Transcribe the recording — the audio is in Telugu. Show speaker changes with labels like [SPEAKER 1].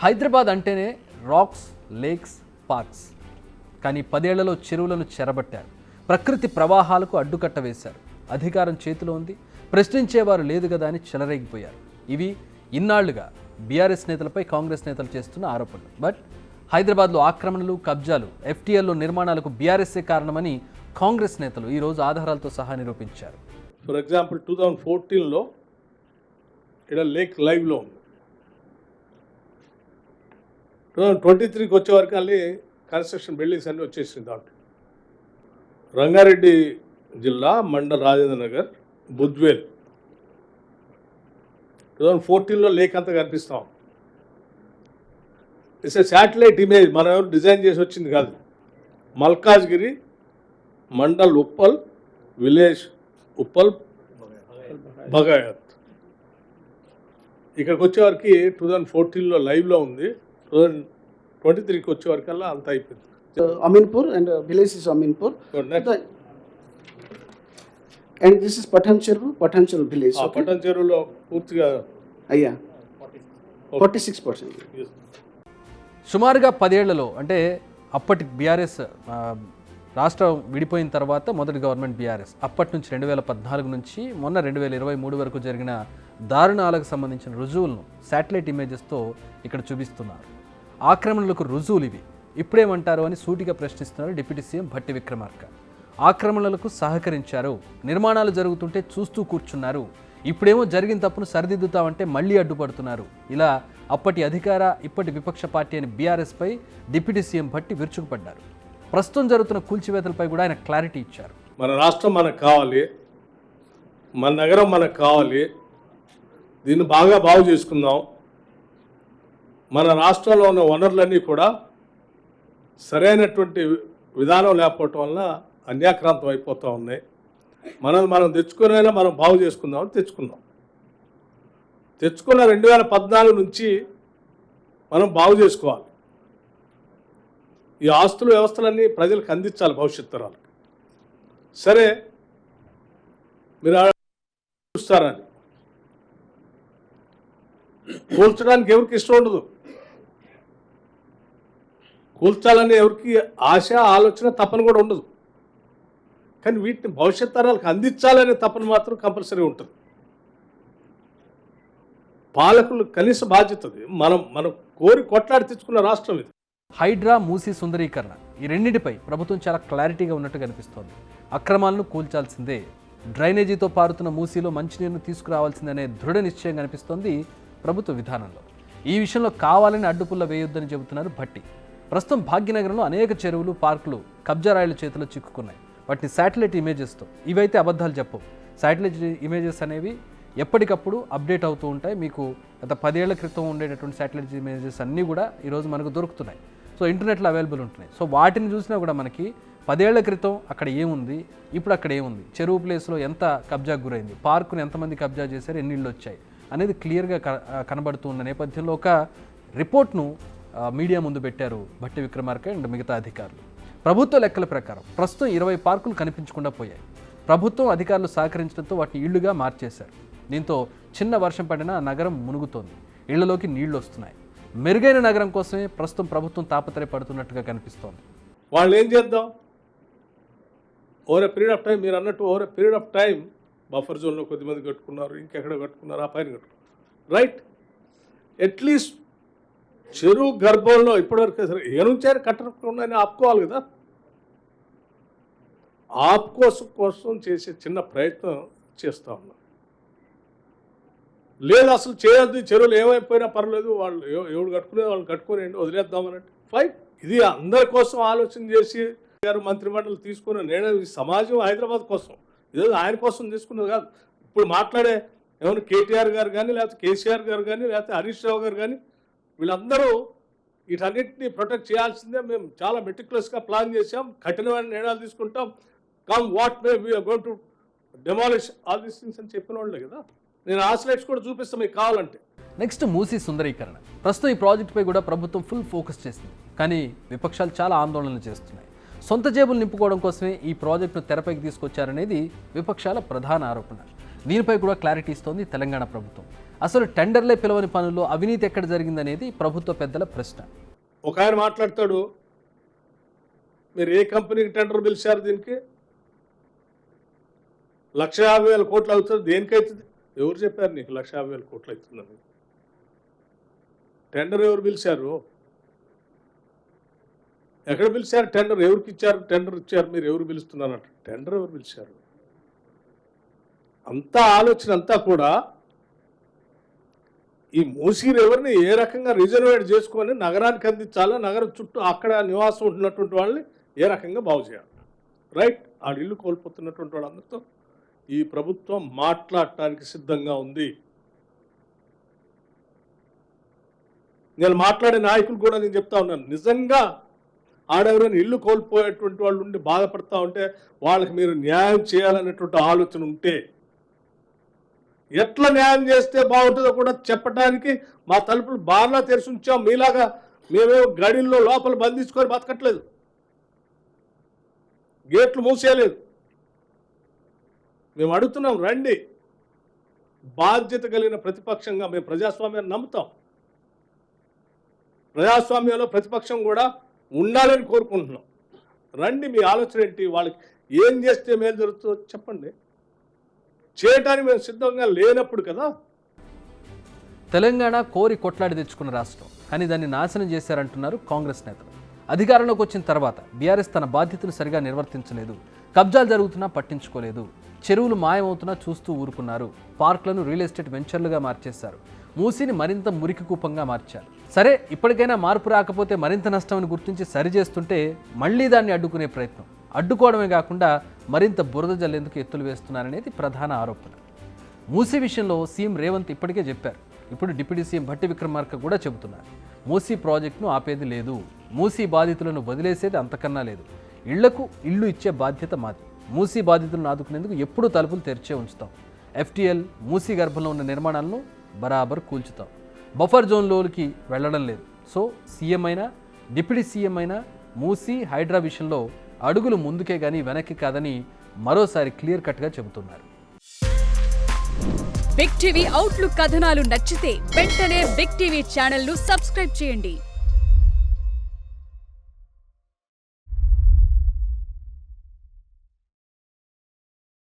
[SPEAKER 1] హైదరాబాద్ అంటేనే రాక్స్, లేక్స్, పార్క్స్. కానీ 10 ఏళ్లలో చెరువులను చెరబట్టారు. ప్రకృతి ప్రవాహాలకు అడ్డుకట్ట వేశారు. అధికారం చేతిలో ఉంది, ప్రశ్నించేవారు లేదు కదా అని చెలరేగిపోయారు. ఇవి ఇన్నాళ్లుగా బీఆర్ఎస్ నేతలపై కాంగ్రెస్ నేతలు చేస్తున్న ఆరోపణలు. బట్ హైదరాబాద్లో ఆక్రమణలు, కబ్జాలు, ఎఫ్టీఎల్లో నిర్మాణాలకు బీఆర్ఎస్ఏ కారణమని కాంగ్రెస్ నేతలు ఈరోజు ఆధారాలతో సహా నిరూపించారు.
[SPEAKER 2] ఫర్ ఎగ్జాంపుల్ 2014లో ఇక్కడ లేక్ లైవ్లో ఉంది. 2023కి వచ్చే వరకు అన్నీ కన్స్ట్రక్షన్ బిల్డింగ్స్ అన్నీ వచ్చేసింది. దాంట్లో రంగారెడ్డి జిల్లా మండల్ రాజేంద్ర నగర్ బుద్వేల్ 2014లో లేక్ అంతా కనిపిస్తాం. ఇట్స్ ఏ శాటిలైట్ ఇమేజ్, మనం ఎవరు డిజైన్ చేసి వచ్చింది కాదు. మల్కాజ్గిరి మండల్ ఉప్పల్ విలేజ్ ఉప్పల్ బగాయత్. ఇక్కడికి వచ్చేవారికి 2014లో లైవ్లో ఉంది. 2023కి వచ్చేవరకల్లా అంత అయిపోయింది.
[SPEAKER 3] Aminpur and village is Aminpur. And this is Pathancheru village.
[SPEAKER 2] పట్టణచెరువులో పూర్తిగా
[SPEAKER 3] Yeah, 46%.
[SPEAKER 1] సుమారుగా 10 ఏళ్లలో అంటే అప్పటి బీఆర్ఎస్ రాష్ట్రం విడిపోయిన తర్వాత మొదటి గవర్నమెంట్ బీఆర్ఎస్ అప్పటి నుంచి 2014 నుంచి మొన్న 2023 వరకు జరిగిన దారుణాలకు సంబంధించిన రుజువులను శాటిలైట్ ఇమేజెస్తో ఇక్కడ చూపిస్తున్నారు. ఆక్రమణలకు రుజువులు ఇవి. ఇప్పుడేమంటారు అని సూటిగా ప్రశ్నిస్తున్నారు డిప్యూటీ సీఎం భట్టి విక్రమార్క. ఆక్రమణలకు సహకరించారు, నిర్మాణాలు జరుగుతుంటే చూస్తూ కూర్చున్నారు, ఇప్పుడేమో జరిగిన తప్పును సరిదిద్దుతామంటే మళ్ళీ అడ్డుపడుతున్నారు. ఇలా అప్పటి అధికార ఇప్పటి విపక్ష పార్టీ అని బీఆర్ఎస్పై డిప్యూటీ సీఎం భట్టి విరుచుకుపడ్డారు. ప్రస్తుతం జరుగుతున్న కూల్చివేతలపై కూడా ఆయన క్లారిటీ ఇచ్చారు.
[SPEAKER 2] మన రాష్ట్రం మనకు కావాలి, మన నగరం మనకు కావాలి, దీన్ని బాగు చేసుకుందాం. మన రాష్ట్రంలో ఉన్న వనరులన్నీ కూడా సరైనటువంటి విధానం లేకపోవటం వలన అన్యాక్రాంతం అయిపోతూ ఉన్నాయి. మనం తెచ్చుకునేలా మనం బాగు చేసుకుందామని తెచ్చుకున్న 2014 నుంచి మనం బాగు చేసుకోవాలి. ఈ ఆస్తుల వ్యవస్థలన్నీ ప్రజలకు అందించాలి భవిష్యత్ తరాలకు. సరే మీరు చూస్తారని కూల్చడానికి ఎవరికి ఇష్టం ఉండదు. కూల్చాలని ఎవరికి ఆశ, ఆలోచన, తపన కూడా ఉండదు. కానీ వీటిని భవిష్యత్ తరాలకు అందించాలనే తపన మాత్రం కంపల్సరీ ఉంటుంది. పాలకులు కనీస బాధ్యత. మనం కోరి కొట్లాడి తెచ్చుకున్న రాష్ట్రం ఇది.
[SPEAKER 1] హైడ్రా, మూసీ సుందరీకరణ ఈ రెండింటిపై ప్రభుత్వం చాలా క్లారిటీగా ఉన్నట్టు కనిపిస్తోంది. అక్రమాలను కూల్చాల్సిందే, డ్రైనేజీతో పారుతున్న మూసీలో మంచినీరును తీసుకురావాల్సిందనే దృఢ నిశ్చయం కనిపిస్తోంది ప్రభుత్వ విధానంలో. ఈ విషయంలో కావాలని అడ్డుపుల్ల వేయొద్దని చెబుతున్నారు భట్టి. ప్రస్తుతం భాగ్యనగరంలో అనేక చెరువులు, పార్కులు కబ్జా రాయిల చేతిలో చిక్కుకున్నాయి. వాటిని శాటిలైట్ ఇమేజెస్తో, ఇవైతే అబద్ధాలు చెప్పవు. శాటిలైట్ ఇమేజెస్ అనేవి ఎప్పటికప్పుడు అప్డేట్ అవుతూ ఉంటాయి. మీకు గత 10 ఏళ్ల క్రితం ఉండేటటువంటి శాటిలైట్ ఇమేజెస్ అన్నీ కూడా ఈరోజు మనకు దొరుకుతున్నాయి. సో ఇంటర్నెట్లో అవైలబుల్ ఉంటున్నాయి. సో వాటిని చూసినా కూడా మనకి 10 ఏళ్ల క్రితం అక్కడ ఏముంది, ఇప్పుడు అక్కడ ఏముంది, చెరువు ప్లేస్లో ఎంత కబ్జాకు గురైంది, పార్కును ఎంతమంది కబ్జా చేశారు, ఎన్ని ఇళ్ళు వచ్చాయి అనేది క్లియర్గా కనబడుతూ ఉన్న నేపథ్యంలో ఒక రిపోర్ట్ను మీడియా ముందు పెట్టారు భట్టి విక్రమార్క అండ్ మిగతా అధికారులు. ప్రభుత్వ లెక్కల ప్రకారం ప్రస్తుతం 20 పార్కులు కనిపించకుండా పోయాయి. ప్రభుత్వం అధికారులు సహకరించడంతో వాటిని ఇళ్లుగా మార్చేశారు. దీంతో చిన్న వర్షం పడినా నగరం మునుగుతోంది, ఇళ్లలోకి నీళ్లు వస్తున్నాయి. మెరుగైన నగరం కోసమే ప్రస్తుతం ప్రభుత్వం తాపత్రయపడుతున్నట్టుగా కనిపిస్తోంది.
[SPEAKER 2] వాళ్ళు ఏం చేద్దాం, over a period of time, మీరు అన్నట్టు over a period of time buffer జోన్లో కొద్దిమంది కట్టుకున్నారు, ఇంకెక్కడ కట్టుకున్నారు, ఆ పైన కట్టుకున్నారు. రైట్, అట్లీస్ట్ చెరువు గర్భంలో ఇప్పటివరకు సరే ఏనుంచారు కట్టకుండా ఆపుకోవాలి కదా. కోసం చేసే చిన్న ప్రయత్నం చేస్తూ ఉన్నాం. లేదు అసలు చేయొద్దు, చెరువులు ఏమైపోయినా పర్లేదు, వాళ్ళు ఎవడు కట్టుకునే వాళ్ళు కట్టుకుని వదిలేద్దామన్నట్టు ఫైట్. ఇది అందరి కోసం ఆలోచన చేసి గారు మంత్రిమండలి తీసుకున్న నిర్ణయం. ఈ సమాజం హైదరాబాద్ కోసం, ఇదేదో ఆయన కోసం తీసుకున్నది కాదు. ఇప్పుడు మాట్లాడే ఏమైనా కేటీఆర్ గారు కానీ, లేకపోతే కేసీఆర్ గారు కానీ, లేకపోతే హరీష్ రావు గారు కానీ, వీళ్ళందరూ వీటన్నిటిని ప్రొటెక్ట్ చేయాల్సిందే. మేము చాలా మెటిక్యులస్గా ప్లాన్ చేసాం, కఠినమైన నిర్ణయాలు తీసుకుంటాం, come what may we are going to demolish all these things అని చెప్పిన వాళ్ళే కదా. నేను ఆ స్లైడ్స్ కూడా చూపిస్తాను మీకు కావాలంటే.
[SPEAKER 1] నెక్స్ట్ మూసీ సుందరీకరణ. ప్రస్తుతం ఈ ప్రాజెక్టుపై కూడా ప్రభుత్వం ఫుల్ ఫోకస్ చేసింది. కానీ విపక్షాలు చాలా ఆందోళనలు చేస్తున్నాయి. సొంత జేబులు నింపుకోవడం కోసమే ఈ ప్రాజెక్టును తెరపైకి తీసుకొచ్చారనేది విపక్షాల ప్రధాన ఆరోపణ. దీనిపై కూడా క్లారిటీ ఇస్తోంది తెలంగాణ ప్రభుత్వం. అసలు టెండర్లే పిలవని పనుల్లో అవినీతి ఎక్కడ జరిగిందనేది ప్రభుత్వ పెద్దల ప్రశ్న.
[SPEAKER 2] ఒక ఆయన మాట్లాడతాడు, మీరు ఏ కంపెనీకి టెండర్ పిలిచారు, దీనికి 1,50,000 కోట్లు అవుతుంది, దేనికైతుంది? ఎవరు చెప్పారు నీకు 1,50,000 కోట్లు అవుతుందని? టెండర్ ఎవరు పిలిచారు? ఎక్కడ పిలిచారు టెండర్? ఎవరికి ఇచ్చారు టెండర్? ఇచ్చారు మీరు, ఎవరు పిలుస్తున్నారంట? టెండర్ ఎవరు పిలిచారు? అంతా ఆలోచన అంతా కూడా ఈ మూసీ రివర్ని ఏ రకంగా రిజర్వేట్ చేసుకొని నగరానికి అందించాలో, నగరం చుట్టూ అక్కడ నివాసం ఉంటున్నటువంటి వాళ్ళని ఏ రకంగా బాగు చేయాలి, రైట్? ఆ ఇల్లు కోల్పోతున్నటువంటి వాళ్ళందరితో ఈ ప్రభుత్వం మాట్లాడటానికి సిద్ధంగా ఉంది. నేను మాట్లాడే నాయకులు కూడా నేను చెప్తా ఉన్నాను, నిజంగా ఆడెవరైనా ఇల్లు కోల్పోయేటువంటి వాళ్ళు ఉండి బాధపడతా ఉంటే వాళ్ళకి మీరు న్యాయం చేయాలనేటువంటి ఆలోచన ఉంటే, ఎట్లా న్యాయం చేస్తే బాగుంటుందో కూడా చెప్పడానికి మా తలుపులు బార్లా తెరిచి ఉంచాం. మీలాగా మేమేమో గడిల్లో లోపల బంధించుకొని బతకట్లేదు, గేట్లు మూసేయలేదు. మేము అడుగుతున్నాం, రండి. బాధ్యత కలిగిన ప్రతిపక్షంగా మేము ప్రజాస్వామ్యాన్ని నమ్ముతాం. ప్రజాస్వామ్యంలో ప్రతిపక్షం కూడా ఉండాలని కోరుకుంటున్నాం. రండి, మీ ఆలోచన ఏంటి, వాళ్ళకి ఏం చేస్తే మేలు జరుగుతుందో చెప్పండి. చేయటానికి మేము సిద్ధంగా లేనప్పుడు కదా.
[SPEAKER 1] తెలంగాణ కోరి కొట్లాడి తెచ్చుకున్న రాష్ట్రం, కానీ దాన్ని నాశనం చేశారంటున్నారు కాంగ్రెస్ నేతలు. అధికారంలోకి వచ్చిన తర్వాత బీఆర్ఎస్ తన బాధ్యతను సరిగా నిర్వర్తించలేదు, కబ్జాలు జరుగుతున్నా పట్టించుకోలేదు, చెరువులు మాయమవుతున్నా చూస్తూ ఊరుకున్నారు, పార్కులను రియల్ ఎస్టేట్ వెంచర్లుగా మార్చేశారు, మూసీని మరింత మురికి కూపంగా మార్చారు. సరే, ఇప్పటికైనా మార్పు రాకపోతే మరింత నష్టమని గుర్తించి సరిచేస్తుంటే మళ్లీ దాన్ని అడ్డుకునే ప్రయత్నం, అడ్డుకోవడమే కాకుండా మరింత బురద జల్లేందుకు ఎత్తులు వేస్తున్నారనేది ప్రధాన ఆరోపణ. మూసీ విషయంలో సీఎం రేవంత్ ఇప్పటికే చెప్పారు, ఇప్పుడు డిప్యూటీ సీఎం భట్టి విక్రమార్క కూడా చెబుతున్నారు. మూసీ ప్రాజెక్టును ఆపేది లేదు, మూసీ బాధితులను వదిలేసేది అంతకన్నా లేదు, ఇళ్లకు ఇల్లు ఇచ్చే బాధ్యత మాది, మూసీ బాధితులను ఆదుకునేందుకు ఎప్పుడూ తలుపులు తెరిచే ఉంచుతాం, ఎఫ్టీఎల్ మూసీ గర్భంలో ఉన్న నిర్మాణాలను బరాబర్ కూల్చుతాం, బఫర్ జోన్లోకి వెళ్లడం లేదు. సో సీఎం అయినా డిప్యూటీ సీఎం అయినా మూసీ హైడ్రా విషయంలో అడుగులు ముందుకే కానీ వెనక్కి కాదని మరోసారి క్లియర్ కట్గా చెబుతున్నారు.
[SPEAKER 4] బిగ్ టీవీ అవుట్లుక్ కథనాలు నచ్చితే వెంటనే బిగ్ టీవీ ఛానల్ ను సబ్స్క్రైబ్ చేయండి.